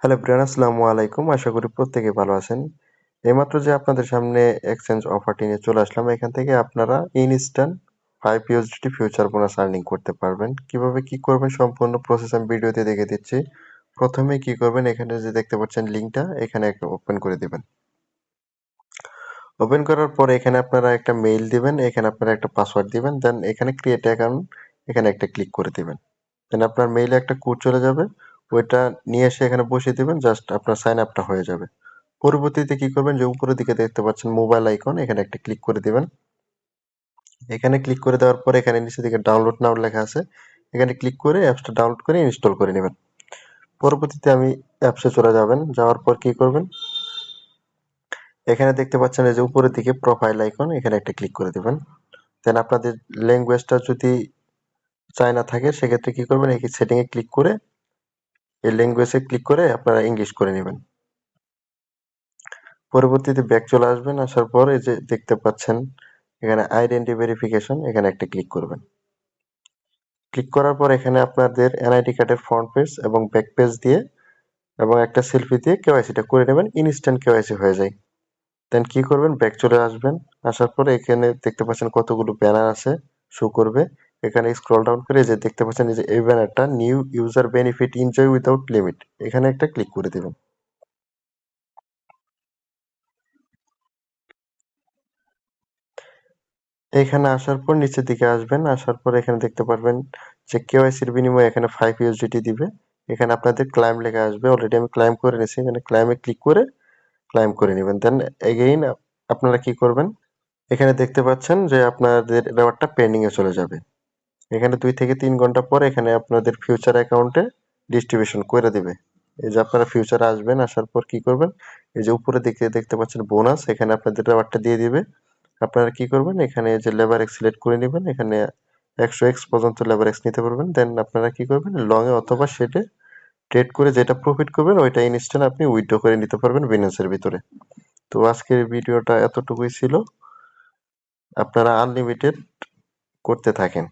Hello everyone, আসসালামু আলাইকুম। আশা করি প্রত্যেকে ভালো আছেন। এইমাত্র যে আপনাদের সামনে এক্সচেঞ্জ অফারটি নিয়ে চলে আসলাম, এখান থেকে আপনারা instant 5 USDT future bonus earning করতে পারবেন। কিভাবে কি করবেন সম্পূর্ণ প্রসেস আমি ভিডিওতে দেখিয়ে দিচ্ছি। প্রথমে কি করবেন, এখানে যে দেখতে পাচ্ছেন লিঙ্কটা, এখানে একটা ওপেন করে দিবেন। ওপেন করার পরে এখানে আপনারা একটা মেইল দিবেন, এখানে আপনারা একটা পাসওয়ার্ড দিবেন, দেন এখানে ক্রিয়েট অ্যাকাউন্ট এখানে একটা ক্লিক করে দিবেন। দেন আপনার মেইলে একটা কোড চলে যাবে, ওইটা নিয়ে এসে এখানে বসিয়ে দিবেন, জাস্ট আপনার সাইন আপটা হয়ে যাবে। পরবর্তীতে কি করবেন, যে উপরের দিকে দেখতে পাচ্ছেন মোবাইল আইকন, এখানে একটা ক্লিক করে দিবেন। এখানে ক্লিক করে দেওয়ার পরে এখানে নিচের দিকে ডাউনলোড নাও লেখা আছে, এখানে ক্লিক করে অ্যাপসটা ডাউনলোড করে ইনস্টল করে নেবেন। পরবর্তীতে আমি অ্যাপসে চলে যাবেন, যাওয়ার পর কি করবেন, এখানে দেখতে পাচ্ছেন এই যে উপরের দিকে প্রোফাইল আইকন, এখানে একটা ক্লিক করে দিবেন। দেন আপনাদের ল্যাঙ্গুয়েজটা যদি চায়না থাকে সেক্ষেত্রে কি করবেন, এই সেটিং এ ক্লিক করে এই ল্যাঙ্গুয়েজে ক্লিক করে আপনারা ইংলিশ করে নেবেন। পরবর্তীতে ব্যাক চলে আসবেন, আসার পর এই যে দেখতে পাচ্ছেন এখানে আইডেন্টি ভেরিফিকেশন, এখানে একটা ক্লিক করবেন। ক্লিক করার পর এখানে আপনাদের এনআইডি কার্ডের ফ্রন্ট পেজ এবং ব্যাক পেজ দিয়ে এবং একটা সেলফি দিয়ে কেওয়াইসিটা করে নেবেন, ইনস্ট্যান্ট কেওয়াইসি হয়ে যায়। দেন কি করবেন, ব্যাক চলে আসবেন, আসার পরে এখানে দেখতে পাচ্ছেন কতগুলো ব্যানার আছে, শো করবে। এখানে স্ক্রল ডাউন করে যে দেখতে পাচ্ছেন এই যে এই ব্যানারটা, new user benefit enjoy without limit, এখানে একটা ক্লিক করে দিবেন। এখানে আসার পর নিচের দিকে আসবেন, আসার পর এখানে দেখতে পারবেন যে কেওয়াইসির বিনিময়ে এখানে 5 ইউএসডিটি দিবে। এখানে আপনাদের ক্লাইম লেখা আসবে, অলরেডি আমি ক্লাইম করে নিয়েছি, এখানে ক্লাইমে ক্লিক করে ক্লাইম করে নেবেন। দেন এগেইন আপনারা কি করবেন, এখানে দেখতে পাচ্ছেন যে আপনাদের রেওয়ার্ডটা পেন্ডিং এ চলে যাবে। এখানে 2 থেকে 3 ঘন্টা পর এখানে আপনাদের ফিউচার অ্যাকাউন্টে ডিস্ট্রিবিউশন করে দিবে। এই যে আপনারা ফিউচারে আসবেন, আসার পর কি করবেন, এই যে উপরের দিকে দেখতে পাচ্ছেন বোনাস, এখানে আপনাদের রেওয়ার্ডটা দিয়ে দিবে। আপনারা কি করবেন, এখানে যে লেবার এক্স সিলেক্ট করে নেবেন, এখানে 100x পর্যন্ত লেবার এক্স নিতে পারবেন। দেন আপনারা কি করবেন, লং এ অথবা শেডে ট্রেড করে যেটা প্রফিট করবেন ওইটা ইনস্ট্যান্ট আপনি উইথড্র করে নিতে পারবেন বিনান্সের ভিতরে। তো আজকের ভিডিওটা এতটুকুই ছিল, আপনারা আনলিমিটেড করতে থাকেন।